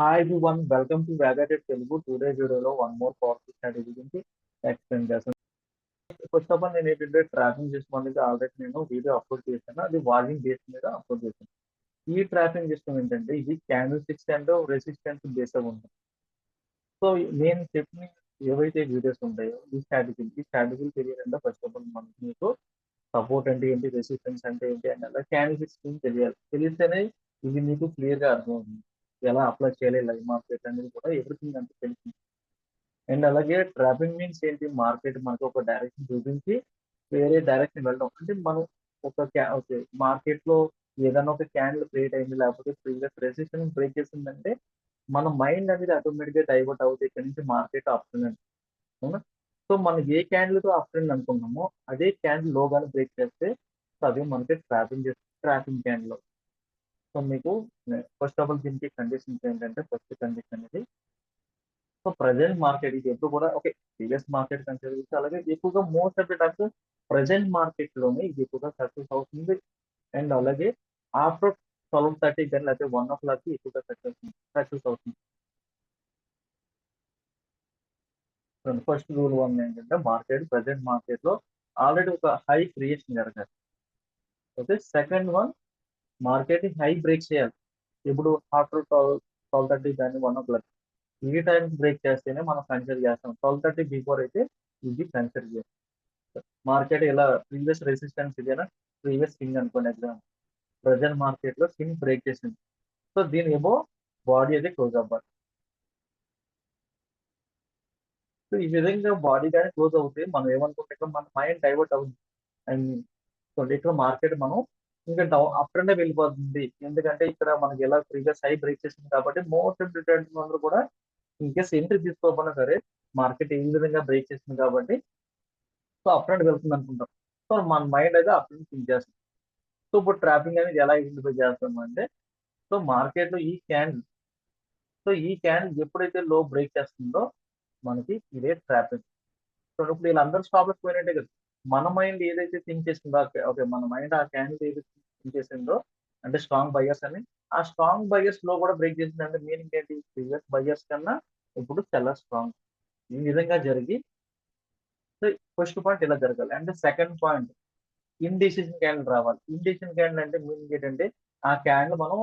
Hi everyone, welcome to Vagated Telugu. Today వీడియోలో one more powerful strategy గురించి explain చేస్తాను. First of all నేను ఏంటంటే ట్రాకింగ్ సిస్టమ్ అనేది ఆల్రెడీ నేను వీడియో అప్లోడ్ చేశాను. అది వాల్యూమ్ బేస్ మీద అప్లోడ్ చేశాను. ఈ ట్రాకింగ్ సిస్టమ్ ఏంటంటే ఇది candle sticks and resistance base ఉంటుంది. సో నేను చెప్పిన ఏవైతే వీడియోస్ ఉంటాయో ఈ స్ట్రాటజీలు తెలియాలంటే ఫస్ట్ ఆఫ్ ఆల్ మీకు సపోర్ట్ అంటే ఏంటి, రెసిస్టెన్స్ అంటే ఏంటి అని అలా క్యాండిల్ స్టిక్స్ తెలియాలి. తెలిస్తేనే ఇది మీకు క్లియర్ గా అర్థమవుతుంది. ఎలా అప్లై చేయాలి లైవ్ మార్కెట్ అనేది కూడా ఎవ్రీథింగ్ అంతా తెలిసింది. అండ్ అలాగే ట్రాపింగ్ మీన్స్ ఏంటి, మార్కెట్ మనకు ఒక డైరెక్షన్ చూపించి వేరే డైరెక్షన్ వెళ్ళడం. అంటే మనం ఓకే మార్కెట్ లో ఏదైనా ఒక క్యాండిల్ క్రియేట్ అయింది, లేకపోతే ప్రీవియస్ రెసిస్టెన్స్ బ్రేక్ చేసిందంటే మన మైండ్ అనేది ఆటోమేటిక్ గా డైవర్ట్ అవుతుంది ఇక్కడ నుంచి మార్కెట్ అప్ ట్రెండ్. అవునా? సో మనం ఏ క్యాండిల్ తో అప్ ట్రెండ్ అనుకున్నామో అదే క్యాండిల్ లో గానీ బ్రేక్ చేస్తే సో అదే మనకి ట్రాపింగ్ క్యాండిల్. సో మీకు ఫస్ట్ ఆఫ్ ఆల్ దీనికి కండిషన్స్ ఏంటంటే, ఫస్ట్ కండిషన్ అనేది సో ప్రజెంట్ మార్కెట్ ఇది ఎప్పుడు కూడా ఓకే ప్రీవియస్ మార్కెట్ కన్సిడర్ చేస్తే అలాగే ఎక్కువగా most of the times present market లోనే ఇది ఎక్కువగా సక్సెస్ అవుతుంది. అండ్ అలాగే ఆఫ్టర్ 12:30 కానీ లేకపోతే 1 o'clock ఎక్కువగా సక్సెస్ అవుతుంది. ఫస్ట్ రూల్ వన్ ఏంటంటే ప్రజెంట్ మార్కెట్ లో ఆల్రెడీ ఒక హై క్రియేషన్ జరగాలి. Okay, second one market high break చేయాలి. ఇప్పుడు ఆఫ్టర్ 12:30 కానీ 1 o'clock ఈ టైం బ్రేక్ చేస్తేనే మనం కన్సిడర్ చేస్తాం. 12:30 బిఫోర్ అయితే ఇది కన్సిడర్ చేస్తాం. మార్కెట్ ఇలా ప్రీవియస్ రెసిస్టెన్స్ ఇదేనా, ప్రీవియస్ స్వింగ్ అనుకోండి ఎగ్జామ్. ప్రజెంట్ మార్కెట్ లో స్వింగ్ బ్రేక్ చేసింది. సో దీని ఏమో బాడీ అయితే క్లోజ్ అవ్వాలి. సో ఈ విధంగా బాడీ కానీ క్లోజ్ అవుతే మనం ఏమనుకుంటే ఇక్కడ మన మైండ్ డైవర్ట్ అవుతుంది. అండ్ సో ఇక్కడ మార్కెట్ మనం ఇంకా డౌన్ అప్ ట్రెండ్ వెళ్ళిపోతుంది. ఎందుకంటే ఇక్కడ మనకి ఎలా ప్రీవియస్ హై బ్రేక్ చేసింది కాబట్టి మోస్ట్ ఇంపార్టెంట్ అందరూ కూడా ఇన్ కేస్ ఎంట్రీ తీసుకోకపోయినా సరే మార్కెట్ ఏ విధంగా బ్రేక్ చేసింది కాబట్టి సో అప్ ట్రెండ్ వెళ్తుంది అనుకుంటాం. సో మన మైండ్ అయితే అప్ ట్రెండ్ థింక్ చేస్తుంది. సో ఇప్పుడు ట్రాపింగ్ అనేది ఎలా ఐడెంటిఫై చేస్తాం అంటే, సో మార్కెట్ లో ఈ క్యాండిల్ ఎప్పుడైతే లో బ్రేక్ చేస్తుందో మనకి ఇదే ట్రాపింగ్. సో ఇప్పుడు వీళ్ళందరూ స్టాప్ పోయినట్టే కదా. మన మైండ్ ఏదైతే థింక్ చేసిందో ఓకే మన మైండ్ ఆ క్యాండిల్ ఏదైతే థింక్ చేసిందో అంటే స్ట్రాంగ్ బయర్స్ అని, ఆ స్ట్రాంగ్ బయర్స్ లో కూడా బ్రేక్ చేసింది అంటే మీనింగ్ ఏంటి, ప్రీవియస్ బయర్స్ కన్నా ఇప్పుడు చాలా స్ట్రాంగ్. ఈ విధంగా జరిగి ఫస్ట్ పాయింట్ ఇలా జరగాలి. And second point indecision candle రావాలి. ఇండిసిషన్ క్యాండిల్ అంటే మీనింగ్ ఏంటంటే ఆ క్యాండిల్ మనం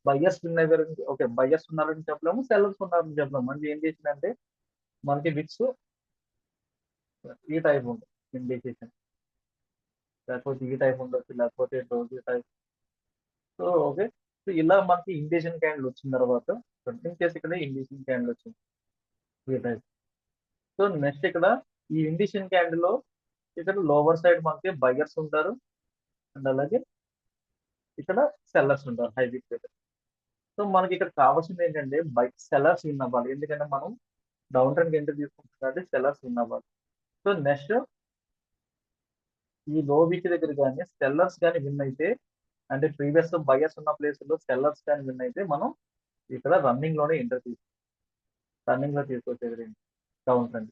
బయర్స్ ఉన్నారు, ఓకే బయర్స్ ఉన్నారని చెప్పలేము, సెల్లర్స్ ఉన్నారని చెప్పలేము. అంటే ఏం చేసిందంటే మనకి విక్స్ ఈ టైప్ ఉంది ఇండికేషన్, లేకపోతే ఈ టైప్ ఉండొచ్చు, లేకపోతే doji type. So okay, so ఇలా మనకి ఇండికేషన్ క్యాండిల్ వచ్చిన తర్వాత ఇన్ కేసు ఇక్కడ ఇండికేషన్ క్యాండిల్ వచ్చింది ఈ టైప్. సో నెక్స్ట్ ఇక్కడ ఈ ఇండికేషన్ క్యాండిల్ లో ఇక్కడ లోవర్ సైడ్ మనకి బయర్స్ ఉంటారు. అండ్ అలాగే ఇక్కడ సెల్లర్స్ ఉంటారు హై విక్ దగ్గర. సో మనకి ఇక్కడ కావాల్సింది ఏంటంటే సెల్లర్స్ విన్ అవ్వాలి. ఎందుకంటే మనం డౌన్ ట్రెండ్ ఎంట్రీ తీసుకుంటున్నాం కాబట్టి సెల్లర్స్ విన్ అవ్వాలి. సో నెక్స్ట్ ఈ లో వీక్ దగ్గర కానీ సెల్లర్స్ కానీ విన్ అయితే, అంటే ప్రీవియస్ బయర్స్ ఉన్న ప్లేస్ లో సెల్లర్స్ కానీ విన్ అయితే మనం ఇక్కడ రన్నింగ్ లోనే రన్నింగ్ లో తీసుకొచ్చేది డౌన్ ట్రెండ్.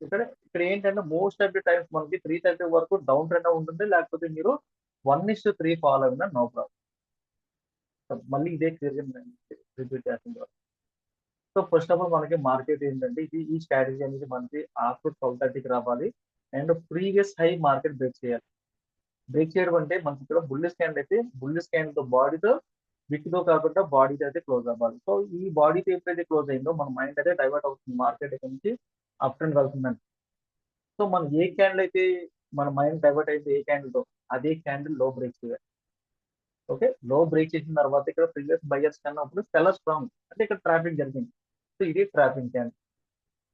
ఇక్కడ ఏంటంటే మోస్ట్ ఆఫ్ ది టైమ్స్ మనకి 3:30 వరకు డౌన్ ట్రెండ్ ఉంటుంది. లేకపోతే మీరు 1:3 ఫాలో అయినా నో ప్రాబ్లం. మళ్ళీ ఇదే క్లియర్ రిపీట్ చేస్తుంది. సో ఫస్ట్ ఆఫ్ ఆల్ మనకి మార్కెట్ ఏంటంటే ఈ స్ట్రాటజీ అనేది మనకి ఆఫ్టర్ 12:30కి రావాలి. And previous high market break చేయాలి. బ్రేక్ చేయడం అంటే మనకి ఇక్కడ బుల్లిష్ క్యాండిల్ అయితే బుల్లిష్ క్యాండిల్ తో బాడీతో విక్ తో కాకుండా బాడీతో అయితే క్లోజ్ అవ్వాలి. సో ఈ బాడీతో ఎప్పుడైతే క్లోజ్ అయిందో మన మైండ్ అయితే డైవర్ట్ అవుతుంది, మార్కెట్ ఇక్కడ నుంచి అప్ ట్రెండ్ వెళ్తుందని. సో మనం ఏ క్యాండిల్ అయితే మన మైండ్ డైవర్ట్ అయితే ఏ క్యాండిల్ తో అదే క్యాండిల్ లో బ్రేక్ చేయాలి. ఓకే, లో బ్రేక్ చేసిన తర్వాత ఇక్కడ ప్రీవియస్ బయర్స్ కన్నా అప్పుడు సెల్లర్ స్ట్రాంగ్ అంటే ఇక్కడ ట్రాఫిక్ జరిగింది. సో ఇది trapping candle.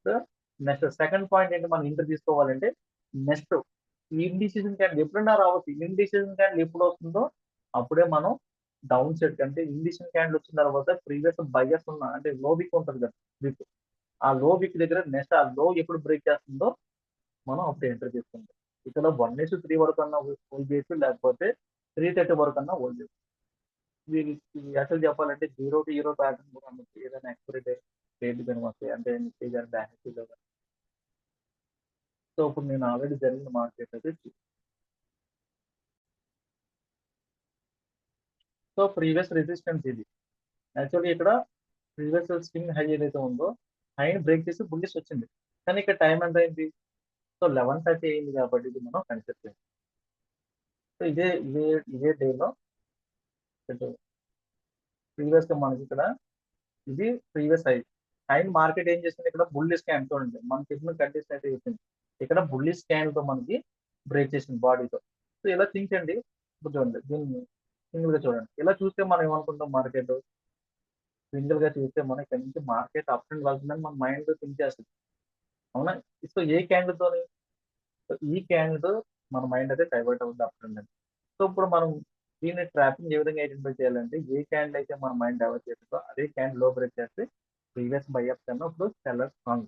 So next second point ఏంటి మనం ఇంటర్ తీసుకోవాలంటే, నెక్స్ట్ ఇండిసిజన్ క్యాండిల్ ఎప్పుడైనా రావచ్చు. ఇండిసిజన్ క్యాండిల్ ఎప్పుడు వస్తుందో అప్పుడే మనం డౌన్ సెట్ అంటే ఇండిసిజన్ క్యాండిల్ వచ్చిన తర్వాత ప్రీవియస్ బయర్స్ ఉన్న అంటే లో వీక్ ఉంటుంది కదా వీక్, ఆ లో వీక్ దగ్గర నెక్స్ట్ ఆ లో ఎప్పుడు బ్రేక్ చేస్తుందో మనం అప్పుడు ఎంటర్ చేసుకుంటాం. ఇక్కడ 1:3 వరకు అన్నా హోల్డ్ చేయొచ్చు, లేకపోతే 3:30 వరకు అన్నా హోల్డ్ చేయొచ్చు. యాక్చువల్ చెప్పాలంటే 0 to 0 ప్యాటర్న్ కూడా అనొచ్చు. ఏదైనా ఎక్స్పైరీ డేట్ కానీ వస్తాయి అంటే నిఫ్టీ కానీ బ్యాంక్ నిఫ్టీలో కానీ. సో ఇప్పుడు నేను ఆల్రెడీ జరిగిన మార్కెట్ అయితే సో ప్రీవియస్ రెసిస్టెన్స్ ఇది. యాక్చువల్లీ ఇక్కడ ప్రీవియస్ స్వింగ్ హై ఏదైతే ఉందో హైని బ్రేక్ చేసి బుల్లిష్ వచ్చింది. కానీ ఇక్కడ టైం ఎంత అయింది? సో 11:30 అయింది కాబట్టి ఇది మనం కన్సిడర్ చేయాలి. సో ఇదే ఇదే ఇదే డేలో ప్రీవియస్ గా మనకి ఇక్కడ ఇది ప్రీవియస్ హై. హైన్ మార్కెట్ ఏం చేసింది? ఇక్కడ బుల్లిష్ స్కాన్ చూడండి, మనకి చెప్పిన కండిషన్ అయితే వచ్చింది. ఇక్కడ బుల్లిష్ స్కాన్ తో మనకి బ్రేక్ చేసింది బాడీతో. సో ఇలా థింక్ అండి. ఇప్పుడు చూడండి, దీన్ని సింగిల్ గా చూడండి. ఇలా చూస్తే మనం ఏమనుకుంటాం? మార్కెట్ సింగిల్ గా చూస్తే మనం ఇక్కడ నుంచి మార్కెట్ అప్ అండ్ వెళ్తుందని మన మైండ్ థింక్ చేస్తుంది, అవునా? సో ఏ క్యాండిల్ తోని? ఈ క్యాండిల్ మన మైండ్ అయితే డైవర్ట్ అవుతుంది అప్ అండ్. సో ఇప్పుడు మనం దీన్ని ట్రాపింగ్ ఏ విధంగా ఐడెంటిఫై చేయాలంటే, ఏ క్యాండిల్ అయితే మన మైండ్ డైవర్ట్ చేస్తుందో అదే క్యాండిల్ లో బ్రేక్ చేస్తే ప్రీవియస్ బైఅప్ కన్నా ఇప్పుడు సెల్లర్ స్ట్రాంగ్.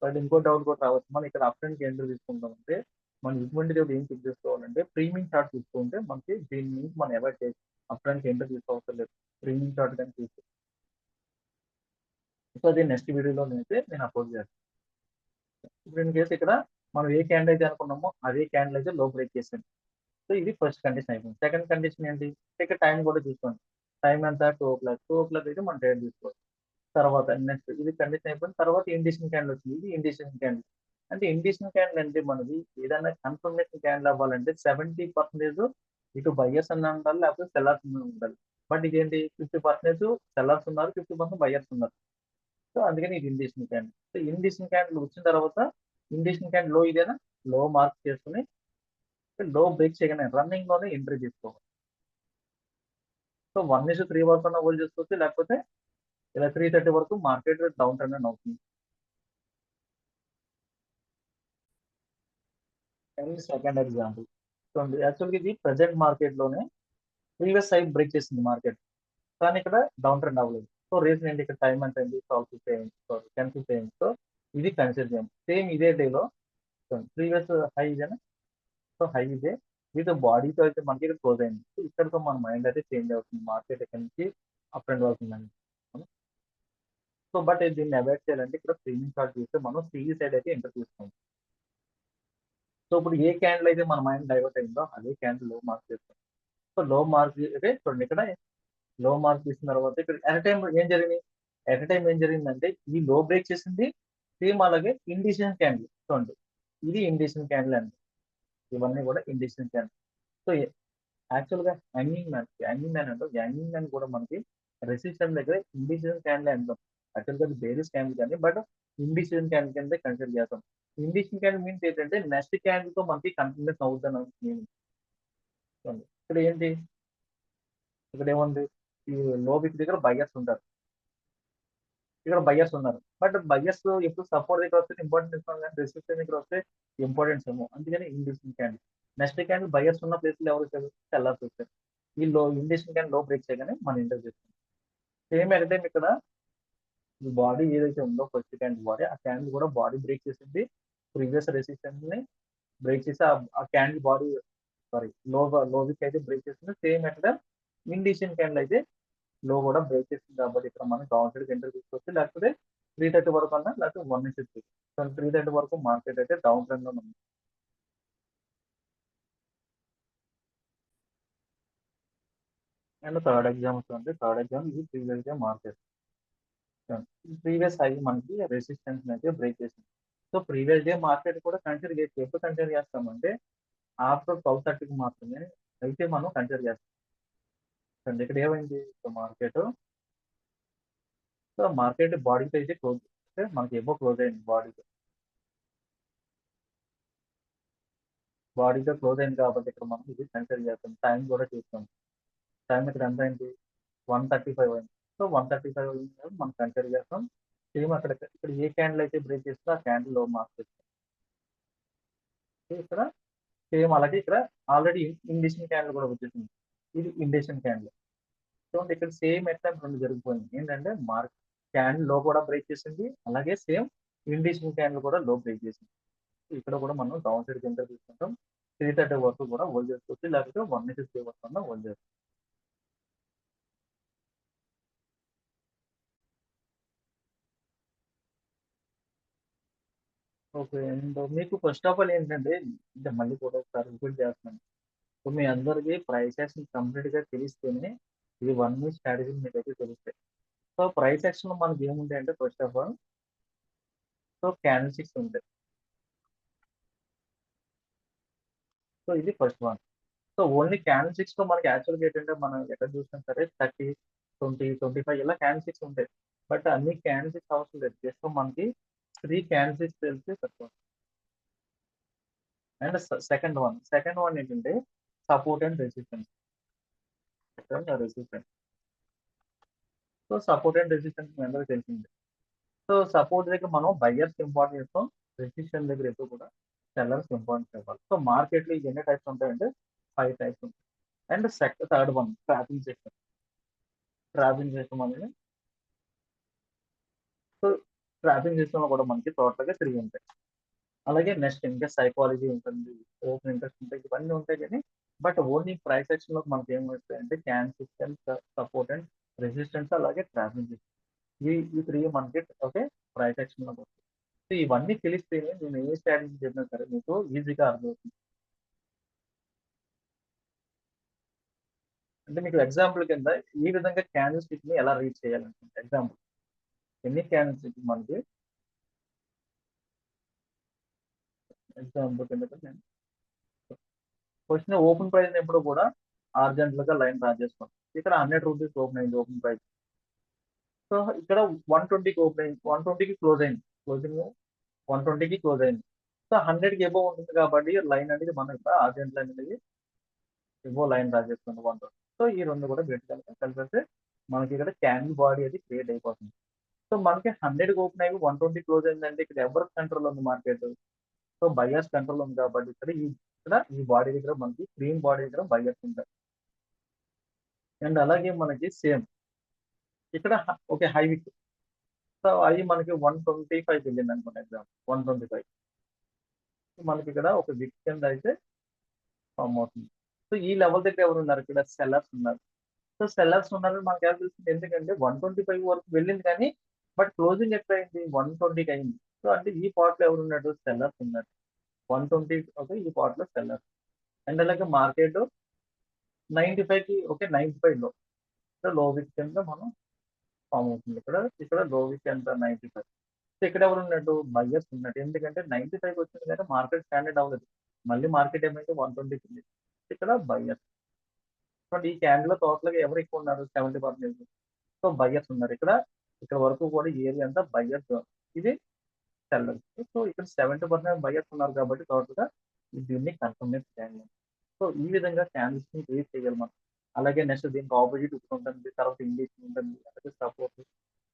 బట్ ఇంకో డౌట్ కూడా రావచ్చు, మనం ఇక్కడ అప్ అండ్ ఎంట్రీ తీసుకుంటామంటే మనం ఇటువంటి ఏం చెక్ చేసుకోవాలంటే ప్రీమియం చార్ట్ తీసుకుంటే మనకి దీని నుంచి మనం అవాయిడ్ చేసి అప్ అండ్ ఎంట్రీ తీసుకోవడం లేదు. ప్రీమియం చార్ట్ కానీ తీసుకో. సో అది నెక్స్ట్ వీడియోలో అయితే నేను అప్లోడ్ చేస్తాను. ఇప్పుడు ఇన్ కేసు ఇక్కడ మనం ఏ క్యాండిల్ అయితే అనుకున్నామో అదే క్యాండిల్ అయితే లో బ్రేక్ చేసింది. సో ఇది ఫస్ట్ కండిషన్ అయిపోయింది. సెకండ్ కండిషన్ ఏంటి? ఇక్కడ టైం కూడా చూసుకోండి. టైం ఎంత? 2 o'clock. 2 o'clock అయితే మనం ట్రేడ్ తీసుకోవాలి. తర్వాత నెక్స్ట్ ఇది కండిషన్ అయిపోయిన తర్వాత ఇండిషన్ క్యాండిల్ వచ్చింది. ఇది ఇండిషన్ క్యాండిల్. అంటే ఇండిషన్ క్యాండిల్ అంటే మనది ఏదైనా కన్ఫర్మేషన్ క్యాండిల్ అవ్వాలంటే 70% ఇటు బయ్యర్స్ అన్న ఉండాలి, లేకపోతే సెల్లర్స్ ఉండాలి. బట్ ఇదేంటి? 50% సెల్లర్స్ ఉన్నారు, 50% బయ్యర్స్ ఉన్నారు. సో అందుకని ఇది ఇండిషన్ క్యాండిల్. సో ఇండిషన్ క్యాండిల్ వచ్చిన తర్వాత ఇండిషన్ క్యాండిల్ లో ఇదేనా లో మార్క్ చేసుకుని లో బ్రేక్ చేయగానే రన్నింగ్ లోనే ఎంట్రీ తీసుకోవాలి. సో 1:3 వరకు అన్న హోల్డ్ చేసుకోవచ్చు, లేకపోతే ఇలా 3:30 వరకు మార్కెట్ డౌన్ ట్రెండ్ అని అవుతుంది. అండ్ సెకండ్ ఎగ్జాంపుల్ చూడండి, యాక్చువల్గా ఇది ప్రజెంట్ మార్కెట్ లోనే ప్రీవియస్ సైడ్ బ్రేక్ చేసింది మార్కెట్, కానీ ఇక్కడ డౌన్ ట్రెండ్ అవ్వలేదు. సో రీజన్ ఏంటి? ఇక్కడ టైం ఎంత అయింది? 10:50. సో ఇది కన్సిడర్ చేయండి. సేమ్ ఇదే డేలో ప్రీవియస్ హై ఇదేనా? సో హై ఇదే విత్ బాడీతో అయితే మనకి ఇక్కడ క్లోజ్ అయింది. సో ఇక్కడతో మన మైండ్ అయితే చేంజ్ అవుతుంది, మార్కెట్ ఇక్కడ నుంచి అప్ అండ్ అవుతుందండి. సో బట్ దీన్ని అవాయిడ్ చేయాలంటే ఇక్కడ ప్రీమియం చార్ట్ చూస్తే మనం సిఈ సైడ్ అయితే ఎంటర్ తీసుకోండి. సో ఇప్పుడు ఏ క్యాండిల్ అయితే మన మైండ్ డైవర్ట్ అయిందో అదే క్యాండిల్ లో మార్క్ చేస్తాం. సో లో మార్క్ అయితే చూడండి, ఇక్కడ లో మార్క్ తీసిన తర్వాత ఇక్కడ ఎట్ టైం ఏం జరిగింది? ఎట్ టైం ఏం జరిగిందంటే ఈ లో బ్రేక్ చేసింది. సేమ్ అలాగే ఇండిషన్ క్యాండిల్ చూడండి, ఇది ఇండిషన్ క్యాండిల్ అండి. ఇవన్నీ కూడా ఇండిషన్ క్యాండిల్. సో యాక్చువల్ గా హ్యాంగింగ్ మ్యాన్ అంటే హ్యాంగింగ్ మ్యాన్ కూడా మనకి రెసిస్టెన్స్ దగ్గర ఇండిసిజన్ క్యాండిల్ అంటాం. యాక్చువల్ గా బేరిస్ క్యాండిల్ కానీ, బట్ ఇండిసిజన్ క్యాండిల్ కింద కన్సిడర్ చేస్తాం. ఇండిసిజన్ క్యాండిల్ మీన్స్ ఏంటంటే నెక్స్ట్ క్యాండిల్ తో మనకి కంటిన్యూస్ అవుతాను మీనింగ్. ఇక్కడ ఏంటి? ఇక్కడ ఏముంది? ఈ లో బిక్ దగ్గర బయర్స్ ఉంటారు, ఇక్కడ బయర్స్ ఉన్నారు. బట్ బయర్స్ ఎప్పుడు సపోర్ట్ దగ్గర వస్తే ఇంపార్టెంట్ ఇస్తాం, కానీ రెసిస్టెన్స్ దగ్గర వస్తే ఇంపార్టెన్స్ ఏమో. అందుకని ఇండిసిజన్ క్యాండిల్ నెక్స్ట్ క్యాండిల్ బయర్స్ ఉన్న ప్లేస్ లో ఎవరు వచ్చారు? సెల్లర్స్ వచ్చారు. ఈ లో ఇండిషన్ క్యాండిల్ లో బ్రేక్ చేయగానే మనం ఎంటర్ చేస్తాం. సేమ్ ఎట్ టైం ఇక్కడ ఈ బాడీ ఏదైతే ఉందో ఫస్ట్ క్యాండిల్ బాడీ, ఆ క్యాండిల్ కూడా బాడీ బ్రేక్ చేసింది. ప్రీవియస్ రెసిస్టెన్స్ ని బ్రేక్ చేసి ఆ క్యాండిల్ బాడీ సారీ లో విక్ అయితే బ్రేక్ చేసింది. సేమ్ ఎట్ ఇండిషన్ క్యాండిల్ అయితే లో కూడా బ్రేక్ చేసింది. కాబట్టి ఇక్కడ మనం డౌన్ సైడ్ ఎంటర్ తీసుకోవచ్చు, లేకపోతే 3:30 వరకు అన్నా, లేకపోతే 1:3. 3:30 వరకు మార్కెట్ అయితే డౌన్ ట్రెండ్ లో ఉంది. అండ్ థర్డ్ ఎగ్జాంపుల్ అంటే థర్డ్ ఎగ్జాంపుల్ ఇది ప్రీవియస్ గా మార్కెట్ ప్రీవియస్ హై మనకి రెసిస్టెన్స్ అయితే బ్రేక్ చేసింది. సో ప్రీవియస్ డే మార్కెట్ కూడా కన్సిడర్ చేసి ఎప్పుడు కన్సిడర్ చేస్తామంటే ఆఫ్టర్ 12:30కి మాత్రమే అయితే మనం కన్సిడర్ చేస్తాం. ఇక్కడ ఏమైంది? మార్కెట్ సో మార్కెట్ బాడీతో అయితే క్లోజ్ చేస్తే మనకి ఏమో క్లోజ్ అయింది. బాడీతో క్లోజ్ అయింది కాబట్టి ఇక్కడ మనం ఇది కన్సిడర్ చేస్తాం. టైం కూడా చూస్తాం. టైం ఇక్కడ ఎంత అయింది? 1:35 అయింది. సో 1:35 అయింది కాబట్టి మనం కన్సిడర్ చేస్తాం. సేమ్ అక్కడ ఇక్కడ ఏ క్యాండిల్ అయితే బ్రేక్ చేస్తుందో ఆ క్యాండిల్ లో మార్క్ చేస్తాం. ఇక్కడ సేమ్ అలాగే ఇక్కడ ఆల్రెడీ ఇండిషన్ క్యాండిల్ కూడా వచ్చేసింది. ఇది ఇండిషన్ క్యాండిల్. చూడండి ఇక్కడ సేమ్ ఎట్లా రెండు జరిగిపోయింది. ఏంటంటే క్యాండిల్ లో కూడా బ్రేక్ చేసింది, అలాగే సేమ్ ఇండిషన్ క్యాండిల్ కూడా లో బ్రేక్ చేసింది. ఇక్కడ కూడా మనం డౌన్ సైడ్ కింద తీసుకుంటాం. 3:30 వరకు కూడా హోల్డ్ చేసుకోవచ్చు, లేకపోతే 1:3 వరకు హోల్డ్ చేసుకోవచ్చు. ఓకే. అండ్ మీకు ఫస్ట్ ఆఫ్ ఆల్ ఏంటంటే, అంటే మళ్ళీ కూడా ఒకసారి రిపీట్ చేస్తున్నాను. సో మీ అందరికీ ప్రైస్ యాక్షన్ కంప్లీట్ గా తెలిస్తేనే ఇది 1 వీక్ స్ట్రాటజీ మీకైతే తెలుస్తాయి. సో ప్రైస్ యాక్షన్ లో మనకి ఏముంటాయి అంటే first of all so candle sticks ఉంటాయి. సో ఇది first one. So only candle sticks లో మనకి యాక్చువల్గా ఏంటంటే మనం ఎక్కడ చూసినా సరే 30, 20, 25 ఇలా క్యాండిల్ స్టిక్స్ ఉంటాయి. బట్ అన్ని క్యాండిల్ స్టిక్స్ అవసరం లేదు, జస్ట్ మనకి 3 క్యాండిల్ స్టిక్స్ తెలిసి సరిపోతుంది. అండ్ సెకండ్ వన్ ఏంటంటే support and resistance. Resistance so support and resistance మీ అందరికీ తెలిసింది. సో సపోర్ట్ దగ్గర మనం బయ్యర్స్ ఇంపార్టెంట్ చేస్తాం, రెసిస్టెన్స్ దగ్గర ఎక్కువ కూడా సెల్లర్స్ ఇంపార్టెంట్ ఇవ్వాలి. సో మార్కెట్లో ఎన్ని టైప్స్ ఉంటాయంటే 5 టైప్స్ ఉంటాయి. And third one trapping system అనేది. సో ట్రాపింగ్ సిస్టమ్ లో కూడా మనకి టోటల్ గా 3 ఉంటాయి. అలాగే నెక్స్ట్ ఇంకా సైకాలజీ ఉంటుంది, ఓపెన్ ఇంట్రెస్ట్ ఉంటాయి, ఇవన్నీ ఉంటాయి కానీ బట్ ఓన్లీ ప్రైస్ సెక్షన్ లో మనకి ఏం వస్తాయి అంటే క్యాన్సిస్టెన్స్, సపోర్ట్ అండ్ రెసిస్టెన్స్, అలాగే ట్రాపింగ్ సిస్టమ్. ఈ 3 మనకి ఓకే ప్రైస్ సెక్షన్ లో వస్తాయి. సో ఇవన్నీ తెలిస్తే నేను ఏ స్ట్రాటజీ చెప్పినా సరే మీకు ఈజీగా అర్థమవుతుంది. అంటే మీకు ఎగ్జాంపుల్ కింద ఈ విధంగా క్యాండిల్ స్టిక్ ని ఎలా రీడ్ చేయాలనుకుంటే ఎగ్జాంపుల్ ఎన్ని క్యాండిల్ స్టిక్ మనకి ఎగ్జాంపుల్ కింద నేను క్వశ్చన్ ఓపెన్ ప్రైస్ ఎప్పుడు కూడా హారిజాంటల్ గా లైన్ డ్రా చేసుకోండి. ఇక్కడ 100 రూపీస్ ఓపెన్ అయింది ఓపెన్ ప్రైస్. సో ఇక్కడ 120కి ఓపెన్ అయింది, 120కి క్లోజ్ అయింది, క్లోజింగ్ 120కి క్లోజ్ అయింది. సో 100కి ఎబో ఉంటుంది కాబట్టి లైన్ అనేది మనం ఇక్కడ హారిజాంటల్ లైన్ అనేది ఎబో లైన్ డ్రా చేసుకోండి 120. సో ఈ రెండు కూడా కలిపితే మనకి ఇక్కడ క్యాండిల్ బాడీ అది క్రియేట్ అయిపోతుంది. సో మనకి 100కి ఓపెన్ అయ్యి 120 క్లోజ్ అయిందంటే ఇక్కడ ఎవరికి కంట్రోల్ ఉంది మార్కెట్? సో బయర్స్ కంట్రోల్ ఉంది కాబట్టి ఇక్కడ ఈ బాడీ దగ్గర మనకి క్రీమ్ బాడీ దగ్గర బయర్స్ ఉంటాయి. అండ్ అలాగే మనకి సేమ్ ఇక్కడ ఓకే హై విక్. సో అవి మనకి 125 వెళ్ళింది అనుకోండి ఎగ్జామ్ 125. మనకి ఇక్కడ ఒక విక్ కింద అయితే ఫామ్ అవుతుంది. సో ఈ లెవెల్ దగ్గర ఎవరు ఉన్నారు? ఇక్కడ సెల్లర్స్ ఉన్నారు. సో సెల్లర్స్ ఉన్నారని మనకి ఎలా తెలుస్తుంది? ఎందుకంటే 125 వరకు వెళ్ళింది కానీ బట్ క్లోజింగ్ ఎట్లా అయింది? 120కి అయింది. సో అంటే ఈ పార్ట్ లో ఎవరు ఉన్నాడు? సెల్లర్స్ ఉన్నారు. 120 ఓకే ఈ పార్ట్ లో సెల్లర్స్. అండ్ అలాగే మార్కెట్ 95కి ఓకే 95 లో లో విక్ కింద మనం ఫామ్ అవుతుంది. ఇక్కడ లో విక్ ఎంత 95. సో ఇక్కడ ఎవరు ఉన్నట్టు? బయ్యర్స్ ఉన్నట్టు. ఎందుకంటే 95 వచ్చింది కానీ మార్కెట్ స్టాండర్డ్ అవ్వలేదు. మళ్ళీ మార్కెట్ ఏమైతే 120కి ఉంది. ఇక్కడ బయ్యర్స్. బట్ ఈ క్యాండిల్ లో టోటల్ గా ఎవరు ఎక్కువ ఉన్నారు? 70%. సో బయ్యర్స్ ఉన్నారు. ఇక్కడ వరకు కూడా ఏరియా అంతా బయ్యర్స్, ఇది సెల్లర్స్. సో ఇక్కడ 70% బయ్యర్స్ ఉన్నారు కాబట్టి టోటల్ గా దీన్ని కన్ఫర్మేట్ చేయాలి. సో ఈ విధంగా క్యాండిల్స్ ని క్రియేట్ చేయగలం మనం. అలాగే నెక్స్ట్ దీనికి ఆపోజిట్ ఉంటుంది, తర్వాత ఇంగ్లీష్ ఉంటుంది, అలాగే సపోర్ట్,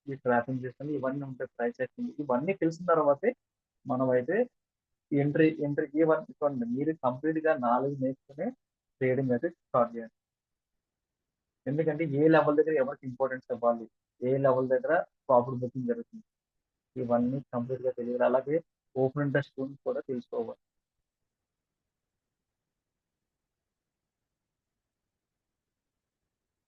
ఈ ట్రాపింగ్ సిస్టమ్ ఇవన్నీ ఉంటాయి, ప్రైస్ యాక్షన్ ఇవన్నీ తెలిసిన తర్వాతే మనం అయితే ఎంట్రీ ఇవన్నీ మీరు కంప్లీట్ గా నాలెడ్జ్ నేర్చుకుని ట్రేడింగ్ అయితే స్టార్ట్ చేయండి. ఎందుకంటే ఏ లెవెల్ దగ్గర ఎవరికి ఇంపార్టెన్స్ ఇవ్వాలి, ఏ లెవెల్ దగ్గర ప్రాఫిట్ బుకింగ్ జరుగుతుంది, ఇవన్నీ కంప్లీట్ గా తెలియాలి. అలాగే ఓపెన్ ఇంట్రెస్ట్ కూడా తెలుసుకోవాలి.